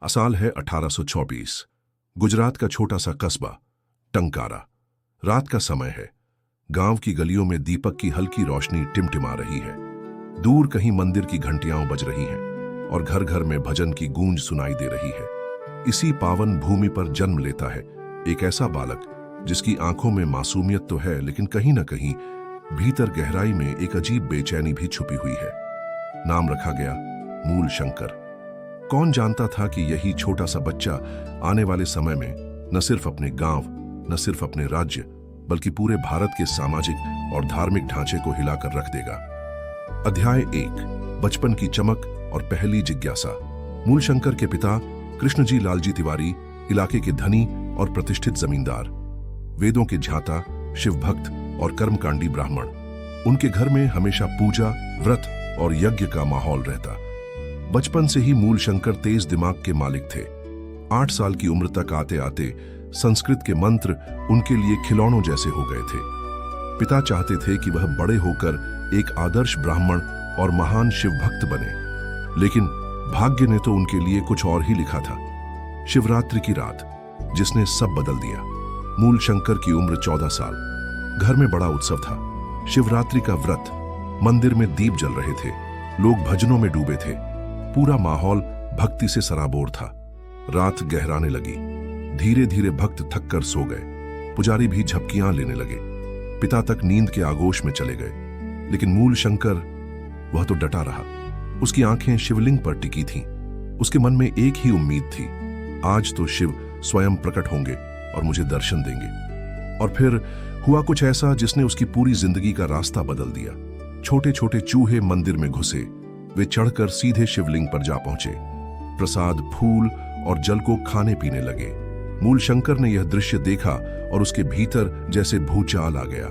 साल है 1824। गुजरात का छोटा सा कस्बा टंकारा। रात का समय है। गांव की गलियों में दीपक की हल्की रोशनी टिमटिमा रही है। दूर कहीं मंदिर की घंटियां बज रही हैं और घर घर में भजन की गूंज सुनाई दे रही है। इसी पावन भूमि पर जन्म लेता है एक ऐसा बालक जिसकी आंखों में मासूमियत तो है, लेकिन कहीं ना कहीं भीतर गहराई में एक अजीब बेचैनी भी छुपी हुई है। नाम रखा गया मूल शंकर। कौन जानता था कि यही छोटा सा बच्चा आने वाले समय में न सिर्फ अपने गांव, न सिर्फ अपने राज्य, बल्कि पूरे भारत के सामाजिक और धार्मिक ढांचे को हिलाकर रख देगा। अध्याय 1, बचपन की चमक और पहली जिज्ञासा। मूल शंकर के पिता कृष्णजी लालजी तिवारी इलाके के धनी और प्रतिष्ठित जमींदार, वेदों के झाता, शिव भक्त और कर्मकांडी ब्राह्मण। उनके घर में हमेशा पूजा, व्रत और यज्ञ का माहौल रहता। बचपन से ही मूल शंकर तेज दिमाग के मालिक थे। 8 साल की उम्र तक आते आते संस्कृत के मंत्र उनके लिए खिलौनों जैसे हो गए थे। पिता चाहते थे कि वह बड़े होकर एक आदर्श ब्राह्मण और महान शिव भक्त बने, लेकिन भाग्य ने तो उनके लिए कुछ और ही लिखा था। शिवरात्रि की रात जिसने सब बदल दिया। मूल शंकर की उम्र 14 साल। घर में बड़ा उत्सव था। शिवरात्रि का व्रत, मंदिर में दीप जल रहे थे, लोग भजनों में डूबे थे। पूरा माहौल भक्ति से सराबोर था। रात गहराने लगी। धीरे धीरे भक्त थक कर सो गए। पुजारी भी झपकियां लेने लगे। पिता तक नींद के आगोश में चले गए, लेकिन मूल शंकर वह तो डटा रहा। उसकी आंखें शिवलिंग पर टिकी थीं। उसके मन में एक ही उम्मीद थी, आज तो शिव स्वयं प्रकट होंगे और मुझे दर्शन देंगे। और फिर हुआ कुछ ऐसा जिसने उसकी पूरी जिंदगी का रास्ता बदल दिया। छोटे छोटे चूहे मंदिर में घुसे। वे चढ़कर सीधे शिवलिंग पर जा पहुंचे। प्रसाद, फूल और जल को खाने पीने लगे। मूल शंकर ने यह दृश्य देखा और उसके भीतर जैसे भूचाल आ गया।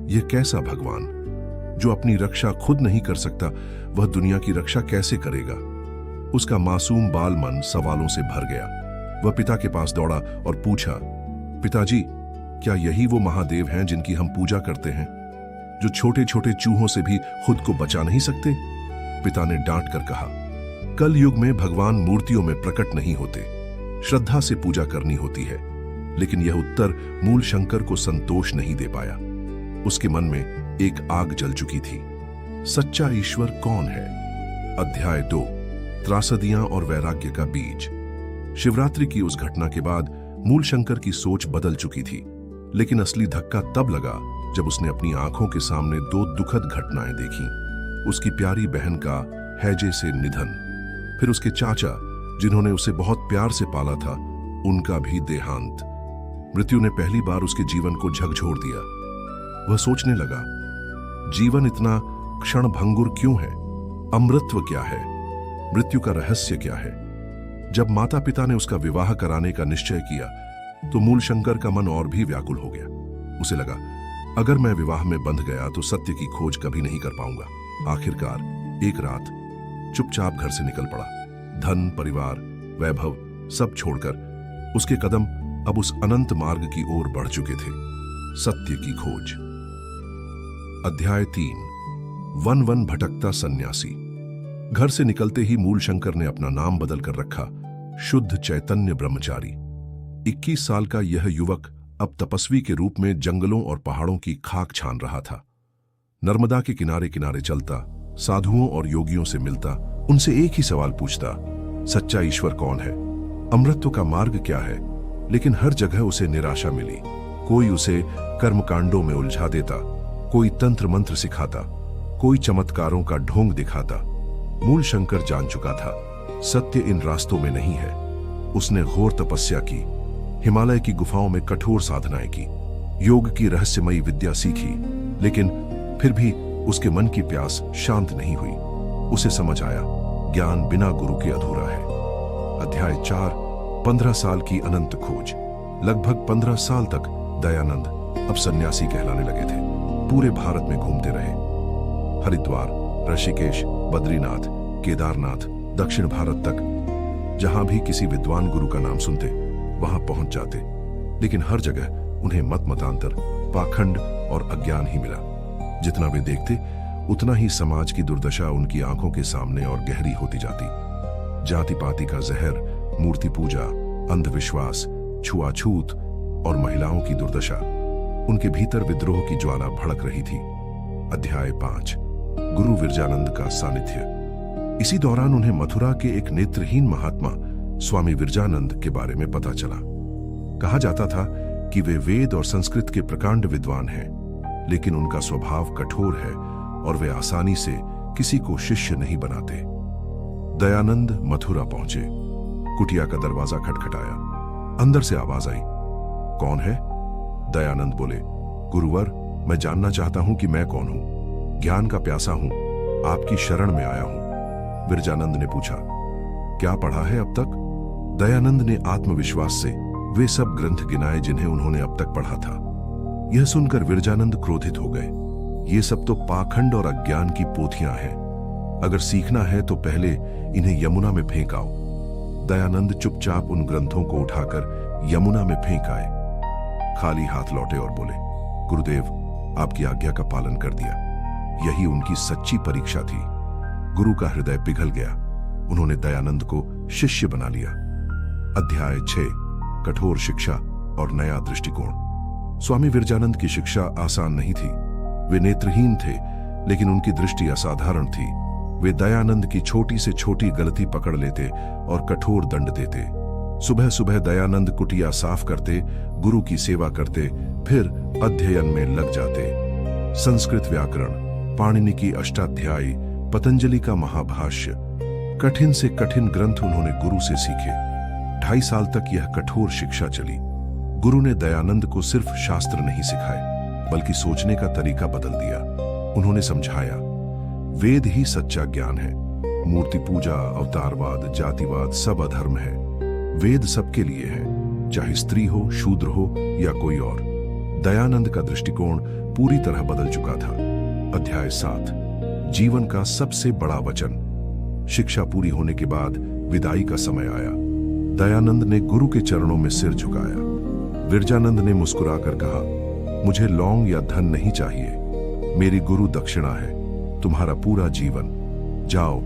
यह कैसा भगवान जो अपनी रक्षा खुद नहीं कर सकता, वह दुनिया की रक्षा कैसे करेगा? उसका मासूम बाल मन सवालों से भर गया। वह पिता के पास दौड़ा और पूछा, पिताजी, क्या यही वो महादेव हैं जिनकी हम पूजा करते हैं, जो छोटे छोटे चूहों से भी खुद को बचा नहीं सकते? पिता ने डांट कर कहा, कल युग में भगवान मूर्तियों में प्रकट नहीं होते, श्रद्धा से पूजा करनी होती है। लेकिन यह उत्तर मूल शंकर को संतोष नहीं दे पाया। उसके मन में एक आग जल चुकी थी। सच्चा ईश्वर कौन है? अध्याय 2, त्रासदियां और वैराग्य का बीज। शिवरात्रि की उस घटना के बाद मूल शंकर की सोच बदल चुकी थी, लेकिन असली धक्का तब लगा जब उसने अपनी आंखों के सामने 2 दुखद घटनाएं देखीं। उसकी प्यारी बहन का हैजे से निधन, फिर उसके चाचा जिन्होंने उसे बहुत प्यार से पाला था, उनका भी देहांत। मृत्यु ने पहली बार उसके जीवन को झकझोर दिया। वह सोचने लगा, जीवन इतना क्षणभंगुर क्यों है? अमृतत्व क्या है? मृत्यु का रहस्य क्या है? जब माता पिता ने उसका विवाह कराने का निश्चय किया तो मूल शंकर का मन और भी व्याकुल हो गया। उसे लगा, अगर मैं विवाह में बंध गया तो सत्य की खोज कभी नहीं कर पाऊंगा। आखिरकार एक रात चुपचाप घर से निकल पड़ा। धन, परिवार, वैभव सब छोड़कर उसके कदम अब उस अनंत मार्ग की ओर बढ़ चुके थे, सत्य की खोज। अध्याय 3, वन वन भटकता सन्यासी। घर से निकलते ही मूल शंकर ने अपना नाम बदल कर रखा, शुद्ध चैतन्य ब्रह्मचारी। 21 साल का यह युवक अब तपस्वी के रूप में जंगलों और पहाड़ों की खाक छान रहा था। नर्मदा के किनारे किनारे चलता, साधुओं और योगियों से मिलता, उनसे एक ही सवाल पूछता, सच्चा ईश्वर कौन है? अमृतत्व का मार्ग क्या है? लेकिन हर जगह उसे निराशा मिली। कोई उसे कर्मकांडों में उलझा देता, कोई तंत्र मंत्र सिखाता, कोई चमत्कारों का ढोंग दिखाता। मूल शंकर जान चुका था, सत्य इन रास्तों में नहीं है। उसने घोर तपस्या की, हिमालय की गुफाओं में कठोर साधनाएं की, योग की रहस्यमयी विद्या सीखी, लेकिन फिर भी उसके मन की प्यास शांत नहीं हुई। उसे समझ आया, ज्ञान बिना गुरु के अधूरा है। अध्याय 4, 15 साल की अनंत खोज। लगभग 15 साल तक दयानंद अब सन्यासी कहलाने लगे थे। पूरे भारत में घूमते रहे। हरिद्वार, ऋषिकेश, बद्रीनाथ, केदारनाथ, दक्षिण भारत तक जहां भी किसी विद्वान गुरु का नाम सुनते वहां पहुंच जाते। लेकिन हर जगह उन्हें मत मतांतर, पाखंड और अज्ञान ही मिला। जितना वे देखते उतना ही समाज की दुर्दशा उनकी आंखों के सामने और गहरी होती जाती। जाति पाति का जहर, मूर्ति पूजा, अंधविश्वास, छुआछूत और महिलाओं की दुर्दशा। उनके भीतर विद्रोह की ज्वाला भड़क रही थी। अध्याय 5, गुरु विरजानंद का सानिध्य। इसी दौरान उन्हें मथुरा के एक नेत्रहीन महात्मा स्वामी विरजानंद के बारे में पता चला। कहा जाता था कि वे वेद और संस्कृत के प्रकांड विद्वान हैं, लेकिन उनका स्वभाव कठोर है और वे आसानी से किसी को शिष्य नहीं बनाते। दयानंद मथुरा पहुंचे। कुटिया का दरवाजा खटखटाया। अंदर से आवाज आई, कौन है? दयानंद बोले, गुरुवर, मैं जानना चाहता हूं कि मैं कौन हूं। ज्ञान का प्यासा हूं, आपकी शरण में आया हूं। विरजानंद ने पूछा, क्या पढ़ा है अब तक? दयानंद ने आत्मविश्वास से वे सब ग्रंथ गिनाए जिन्हें उन्होंने अब तक पढ़ा था। यह सुनकर विरजानंद क्रोधित हो गए। ये सब तो पाखंड और अज्ञान की पोथियां हैं। अगर सीखना है तो पहले इन्हें यमुना में फेंक आओ। दयानंद चुपचाप उन ग्रंथों को उठाकर यमुना में फेंक आए। खाली हाथ लौटे और बोले, गुरुदेव, आपकी आज्ञा का पालन कर दिया। यही उनकी सच्ची परीक्षा थी। गुरु का हृदय पिघल गया। उन्होंने दयानंद को शिष्य बना लिया। अध्याय 6, कठोर शिक्षा और नया दृष्टिकोण। स्वामी विरजानंद की शिक्षा आसान नहीं थी। वे नेत्रहीन थे, लेकिन उनकी दृष्टि असाधारण थी। वे दयानंद की छोटी से छोटी गलती पकड़ लेते और कठोर दंड देते। सुबह सुबह दयानंद कुटिया साफ करते, गुरु की सेवा करते, फिर अध्ययन में लग जाते। संस्कृत व्याकरण, पाणिनि की अष्टाध्यायी, पतंजलि का महाभाष्य, कठिन से कठिन ग्रंथ उन्होंने गुरु से सीखे। 2.5 साल तक यह कठोर शिक्षा चली। गुरु ने दयानंद को सिर्फ शास्त्र नहीं सिखाए, बल्कि सोचने का तरीका बदल दिया। उन्होंने समझाया, वेद ही सच्चा ज्ञान है। मूर्ति पूजा, अवतारवाद, जातिवाद सब अधर्म है। वेद सबके लिए है, चाहे स्त्री हो, शूद्र हो या कोई और। दयानंद का दृष्टिकोण पूरी तरह बदल चुका था। अध्याय 7, जीवन का सबसे बड़ा वचन। शिक्षा पूरी होने के बाद विदाई का समय आया। दयानंद ने गुरु के चरणों में सिर झुकाया। विरजानंद ने मुस्कुराकर कहा, मुझे लौंग या धन नहीं चाहिए। मेरी गुरु दक्षिणा है, तुम्हारा पूरा जीवन। जाओ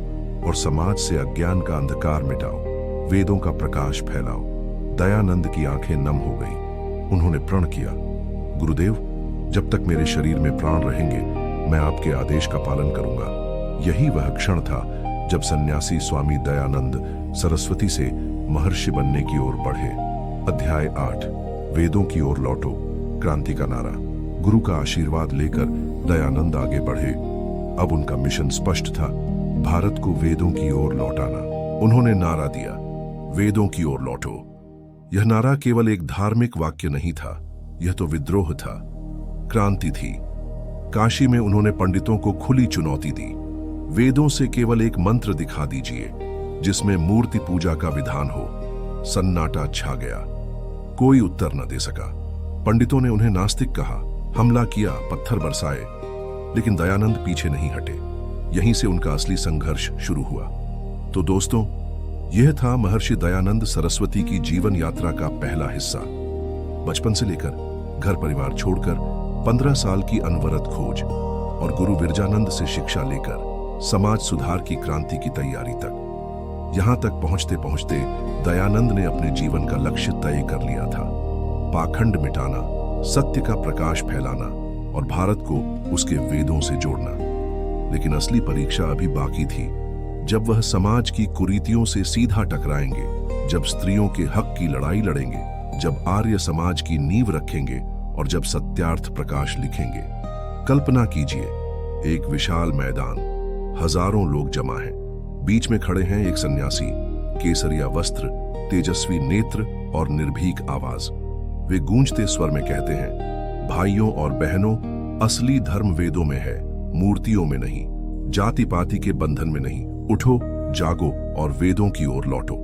और समाज से अज्ञान का अंधकार मिटाओ, वेदों का प्रकाश फैलाओ। दयानंद की आंखें नम हो गईं। उन्होंने प्रण किया, गुरुदेव, जब तक मेरे शरीर में प्राण रहेंगे, मैं आपके आदेश का पालन करूंगा। यही वह क्षण था जब सन्यासी स्वामी दयानंद सरस्वती से महर्षि बनने की ओर बढ़े। अध्याय 8, वेदों की ओर लौटो। क्रांति का नारा। गुरु का आशीर्वाद लेकर दयानंद आगे बढ़े। अब उनका मिशन स्पष्ट था, भारत को वेदों की ओर लौटाना। उन्होंने नारा दिया, वेदों की ओर लौटो। यह नारा केवल एक धार्मिक वाक्य नहीं था, यह तो विद्रोह था, क्रांति थी। काशी में उन्होंने पंडितों को खुली चुनौती दी, वेदों से केवल एक मंत्र दिखा दीजिए जिसमें मूर्ति पूजा का विधान हो। सन्नाटा छा गया, कोई उत्तर न दे सका। पंडितों ने उन्हें नास्तिक कहा, हमला किया, पत्थर बरसाए, लेकिन दयानंद पीछे नहीं हटे। यहीं से उनका असली संघर्ष शुरू हुआ। तो दोस्तों, यह था महर्षि दयानंद सरस्वती की जीवन यात्रा का पहला हिस्सा। बचपन से लेकर घर परिवार छोड़कर 15 साल की अनवरत खोज और गुरु विरजानंद से शिक्षा लेकर समाज सुधार की क्रांति की तैयारी तक। यहां तक पहुंचते पहुंचते दयानंद ने अपने जीवन का लक्ष्य तय कर लिया था, पाखंड मिटाना, सत्य का प्रकाश फैलाना और भारत को उसके वेदों से जोड़ना। लेकिन असली परीक्षा अभी बाकी थी। जब वह समाज की कुरीतियों से सीधा टकराएंगे, जब स्त्रियों के हक की लड़ाई लड़ेंगे, जब आर्य समाज की नींव रखेंगे और जब सत्यार्थ प्रकाश लिखेंगे। कल्पना कीजिए, एक विशाल मैदान, हजारों लोग जमा हैं। बीच में खड़े हैं एक सन्यासी, केसरिया वस्त्र, तेजस्वी नेत्र और निर्भीक आवाज। वे गूंजते स्वर में कहते हैं, भाइयों और बहनों, असली धर्म वेदों में है, मूर्तियों में नहीं, जाति पाति के बंधन में नहीं। उठो, जागो और वेदों की ओर लौटो।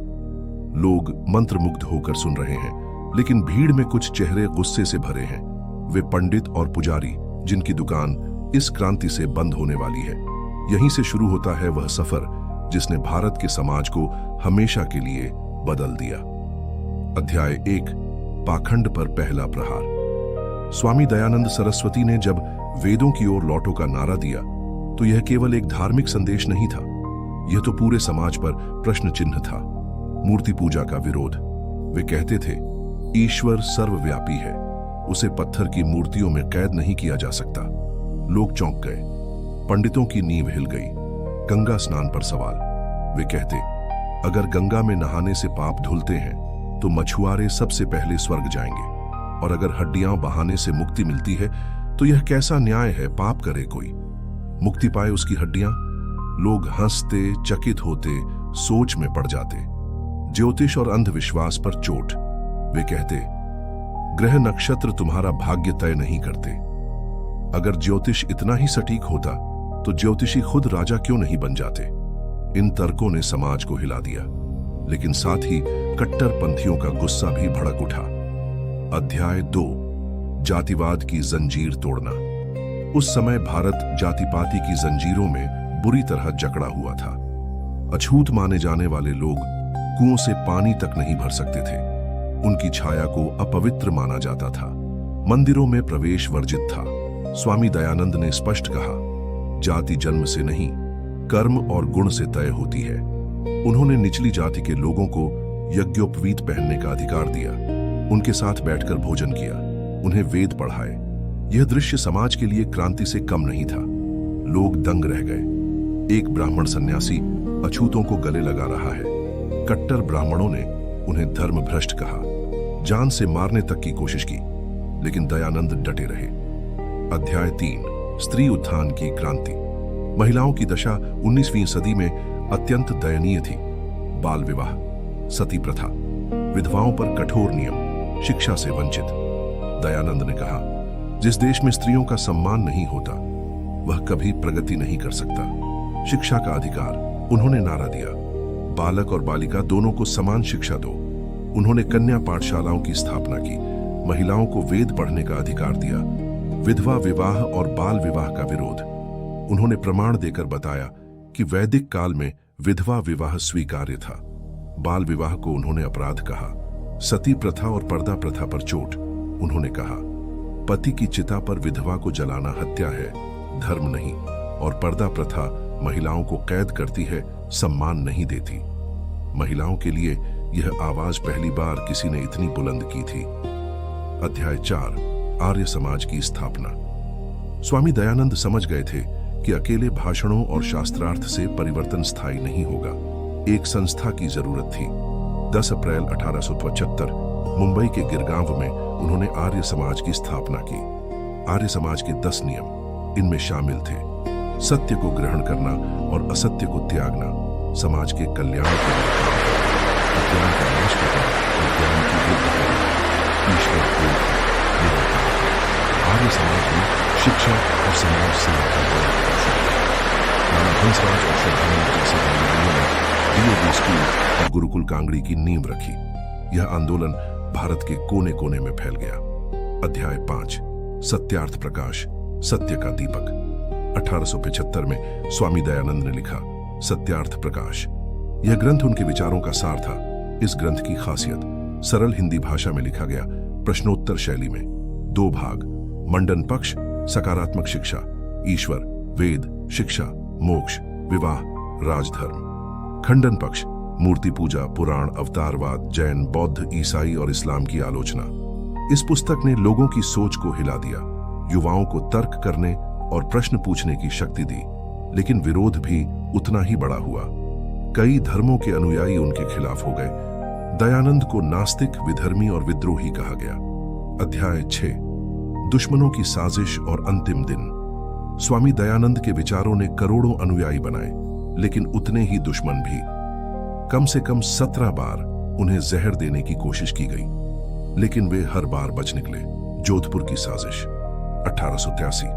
लोग मंत्रमुग्ध होकर सुन रहे हैं, लेकिन भीड़ में कुछ चेहरे गुस्से से भरे हैं। वे पंडित और पुजारी जिनकी दुकान इस क्रांति से बंद होने वाली है। यहीं से शुरू होता है वह सफर जिसने भारत के समाज को हमेशा के लिए बदल दिया। अध्याय 1, पाखंड पर पहला प्रहार। स्वामी दयानंद सरस्वती ने जब वेदों की ओर लौटो का नारा दिया तो यह केवल एक धार्मिक संदेश नहीं था, यह तो पूरे समाज पर प्रश्न चिन्ह था। मूर्ति पूजा का विरोध। वे कहते थे, ईश्वर सर्वव्यापी है, उसे पत्थर की मूर्तियों में कैद नहीं किया जा सकता। लोग चौंक गए। पंडितों की नींव हिल गई। गंगा स्नान पर सवाल। वे कहते, अगर गंगा में नहाने से पाप धुलते हैं तो मछुआरे सबसे पहले स्वर्ग जाएंगे, और अगर हड्डियां बहाने से मुक्ति मिलती है तो यह कैसा न्याय है, पाप करे कोई, मुक्ति पाए उसकी हड्डियां। लोग हंसते, चकित होते, सोच में पड़ जाते। ज्योतिष और अंधविश्वास पर चोट। वे कहते, ग्रह नक्षत्र तुम्हारा भाग्य तय नहीं करते। अगर ज्योतिष इतना ही सटीक होता तो ज्योतिषी खुद राजा क्यों नहीं बन जाते। इन तर्कों ने समाज को हिला दिया, लेकिन साथ ही कट्टरपंथियों का गुस्सा भी भड़क उठा। अध्याय 2, जातिवाद की जंजीर तोड़ना। उस समय भारत जातिपाति की जंजीरों में बुरी तरह जकड़ा हुआ था। अछूत माने जाने वाले लोग कुओं से पानी तक नहीं भर सकते थे। उनकी छाया को अपवित्र माना जाता था। मंदिरों में प्रवेश वर्जित था। स्वामी दयानंद ने स्पष्ट कहा, जाति जन्म से नहीं, कर्म और गुण से तय होती है। उन्होंने निचली जाति के लोगों को यज्ञोपवीत पहनने का अधिकार दिया, उनके साथ बैठकर भोजन किया, उन्हें वेद पढ़ाए। यह दृश्य समाज के लिए क्रांति से कम नहीं था। लोग दंग रह गए। एक ब्राह्मण सन्यासी अछूतों को गले लगा रहा है। कट्टर ब्राह्मणों ने उन्हें धर्म भ्रष्ट कहा, जान से मारने तक की कोशिश की, लेकिन दयानंद डटे रहे। अध्याय 3, स्त्री उत्थान की क्रांति। महिलाओं की दशा 19वीं सदी में अत्यंत दयनीय थी। बाल विवाह, सती प्रथा, विधवाओं पर कठोर नियम, शिक्षा से वंचित। दयानंद ने कहा, जिस देश में स्त्रियों का सम्मान नहीं होता वह कभी प्रगति नहीं कर सकता। शिक्षा का अधिकार, उन्होंने नारा दिया, बालक और बालिका दोनों को समान शिक्षा दो। उन्होंने कन्या पाठशालाओं की स्थापना की, महिलाओं को वेद पढ़ने का अधिकार दिया। विधवा विवाह और बाल विवाह का विरोध। उन्होंने प्रमाण देकर बताया कि वैदिक काल में विधवा विवाह स्वीकार्य था। बाल विवाह को उन्होंने अपराध कहा। सती प्रथा और पर्दा प्रथा पर चोट। उन्होंने कहा, पति की चिता पर विधवा को जलाना हत्या है, धर्म नहीं, और पर्दा प्रथा महिलाओं को कैद करती है, सम्मान नहीं देती। महिलाओं के लिए यह आवाज पहली बार किसी ने इतनी बुलंद की थी। अध्याय 4, आर्य समाज की स्थापना। स्वामी दयानंद समझ गए थे कि अकेले भाषणों और शास्त्रार्थ से परिवर्तन स्थायी नहीं होगा। एक संस्था की जरूरत थी। 10 अप्रैल 1875 मुंबई के गिरगांव में उन्होंने आर्य समाज की स्थापना की। आर्य समाज के 10 नियम इनमें शामिल थे। सत्य को ग्रहण करना और असत्य को त्यागना, समाज के कल्याण के लिए काम करना, अज्ञान का नाश करना और ज्ञान की वृद्धि करना, ईश्वर एक है, निरंतर है। आर्य समाज में शिक्षा और समाज सेवा का बड़ा विकास हुआ। राणा हंसराज और श्रद्धानंद जैसे अनुयायियों ने डीएवी स्कूल और गुरुकुल कांगड़ी की नींव रखी। यह आंदोलन भारत के कोने कोने में फैल गया। अध्याय 5, सत्यार्थ प्रकाश, सत्य का दीपक। 1875 में स्वामी दयानंद ने लिखा सत्यार्थ प्रकाश। यह ग्रंथ उनके विचारों का सार था। इस ग्रंथ की खासियत, सरल हिंदी भाषा में लिखा गया, प्रश्नोत्तर शैली में। 2 भाग, मंडन पक्ष, सकारात्मक शिक्षा, ईश्वर, वेद, शिक्षा, मोक्ष, विवाह, राजधर्म। खंडन पक्ष, मूर्ति पूजा, पुराण, अवतारवाद, जैन, बौद्ध, ईसाई और इस्लाम की आलोचना। इस पुस्तक ने लोगों की सोच को हिला दिया, युवाओं को तर्क करने और प्रश्न पूछने की शक्ति दी। लेकिन विरोध भी उतना ही बड़ा हुआ। कई धर्मों के अनुयायी उनके खिलाफ हो गए। दयानंद को नास्तिक, विधर्मी और विद्रोही कहा गया। अध्याय 6, दुश्मनों की साजिश और अंतिम दिन। स्वामी दयानंद के विचारों ने करोड़ों अनुयायी बनाए, लेकिन उतने ही दुश्मन भी। कम से कम 17 बार उन्हें जहर देने की कोशिश की गई, लेकिन वे हर बार बच निकले। जोधपुर की साजिश। 1883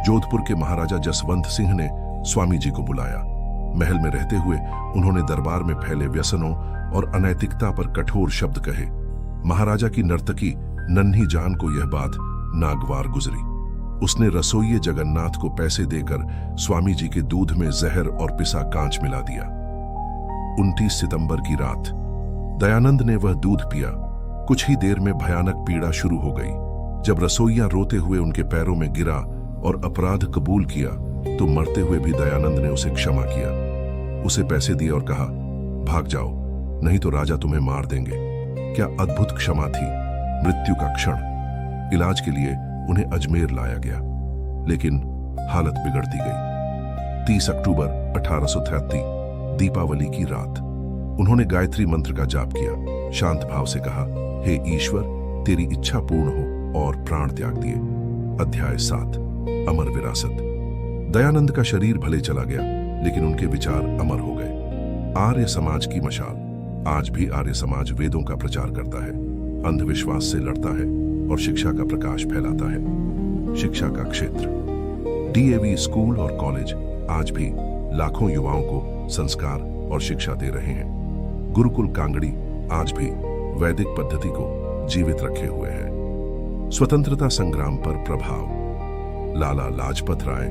जोधपुर के महाराजा जसवंत सिंह ने स्वामी जी को बुलाया। महल में रहते हुए उन्होंने दरबार में फैले व्यसनों और अनैतिकता पर कठोर शब्द कहे। महाराजा की नर्तकी नन्ही जान को यह बात नागवार गुजरी। उसने रसोइये जगन्नाथ को पैसे देकर स्वामी जी के दूध में जहर और पिसा कांच मिला दिया। 29 सितंबर की रात दयानंद ने वह दूध पिया। कुछ ही देर में भयानक पीड़ा शुरू हो गई। जब रसोइया रोते हुए उनके पैरों में गिरा और अपराध कबूल किया, तो मरते हुए भी दयानंद ने उसे क्षमा किया। उसे पैसे दिए और कहा, भाग जाओ, नहीं तो राजा तुम्हें मार देंगे। क्या अद्भुत क्षमा थी। मृत्यु का क्षण। इलाज के लिए उन्हें अजमेर लाया गया, लेकिन हालत बिगड़ती गई। 30 अक्टूबर 1833 दीपावली की रात उन्होंने गायत्री मंत्र का जाप किया। शांत भाव से कहा, हे ईश्वर, तेरी इच्छा पूर्ण हो, और प्राण त्याग दिए। अध्याय 7 अमर विरासत। दयानंद का शरीर भले चला गया, लेकिन उनके विचार अमर हो गए। आर्य समाज की मशाल। आज भी आर्य समाज वेदों का प्रचार करता है, अंधविश्वास से लड़ता है और शिक्षा का प्रकाश फैलाता है। शिक्षा का क्षेत्र। डीएवी स्कूल और कॉलेज आज भी लाखों युवाओं को संस्कार और शिक्षा दे रहे हैं। गुरुकुल कांगड़ी आज भी वैदिक पद्धति को जीवित रखे हुए हैं। स्वतंत्रता संग्राम पर प्रभाव। लाला लाजपत राय,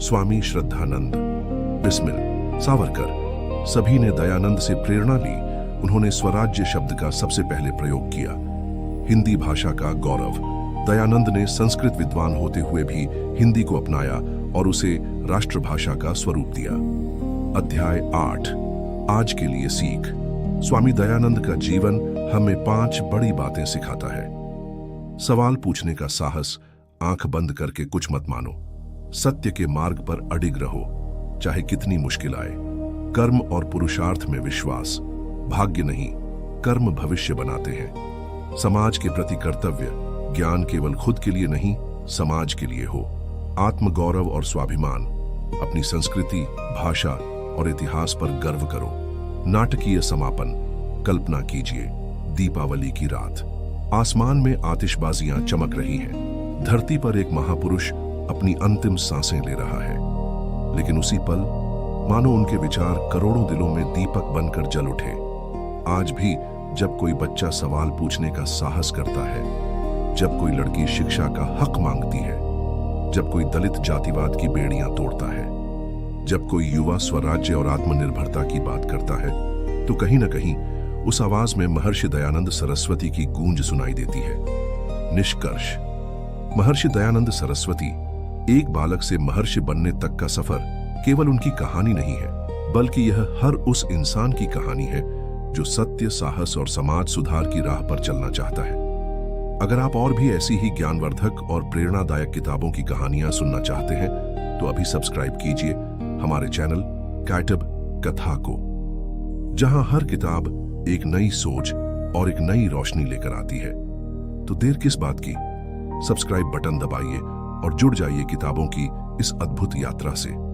स्वामी श्रद्धानंद, बिस्मिल, सावरकर, सभी ने दयानंद से प्रेरणा ली। उन्होंने स्वराज्य शब्द का सबसे पहले प्रयोग किया। हिंदी भाषा का गौरव। दयानंद ने संस्कृत विद्वान होते हुए भी हिंदी को अपनाया और उसे राष्ट्रभाषा का स्वरूप दिया। अध्याय 8 आज के लिए सीख। स्वामी दयानंद का जीवन हमें 5 बड़ी बातें सिखाता है। सवाल पूछने का साहस। आंख बंद करके कुछ मत मानो। सत्य के मार्ग पर अडिग रहो, चाहे कितनी मुश्किल आए। कर्म और पुरुषार्थ में विश्वास। भाग्य नहीं, कर्म भविष्य बनाते हैं। समाज के प्रति कर्तव्य। ज्ञान केवल खुद के लिए नहीं, समाज के लिए हो। आत्मगौरव और स्वाभिमान। अपनी संस्कृति, भाषा और इतिहास पर गर्व करो। नाटकीय समापन। कल्पना कीजिए, दीपावली की रात, आसमान में आतिशबाजियां चमक रही हैं। धरती पर एक महापुरुष अपनी अंतिम सांसें ले रहा है, लेकिन उसी पल मानो उनके विचार करोड़ों दिलों में दीपक बनकर जल उठे। आज भी जब कोई बच्चा सवाल पूछने का साहस करता है, जब कोई लड़की शिक्षा का हक मांगती है, जब कोई दलित जातिवाद की बेड़ियां तोड़ता है, जब कोई युवा स्वराज्य और आत्मनिर्भरता की बात करता है, तो कहीं ना कहीं उस आवाज में महर्षि दयानंद सरस्वती की गूंज सुनाई देती है। निष्कर्ष। महर्षि दयानंद सरस्वती एक बालक से महर्षि बनने तक का सफर केवल उनकी कहानी नहीं है, बल्कि यह हर उस इंसान की कहानी है जो सत्य, साहस और समाज सुधार की राह पर चलना चाहता है। अगर आप और भी ऐसी ही ज्ञानवर्धक और प्रेरणादायक किताबों की कहानियां सुनना चाहते हैं, तो अभी सब्सक्राइब कीजिए हमारे चैनल कायटब कथा को, जहां हर किताब एक नई सोच और एक नई रोशनी लेकर आती है। तो देर किस बात की, सब्सक्राइब बटन दबाइए और जुड़ जाइए किताबों की इस अद्भुत यात्रा से।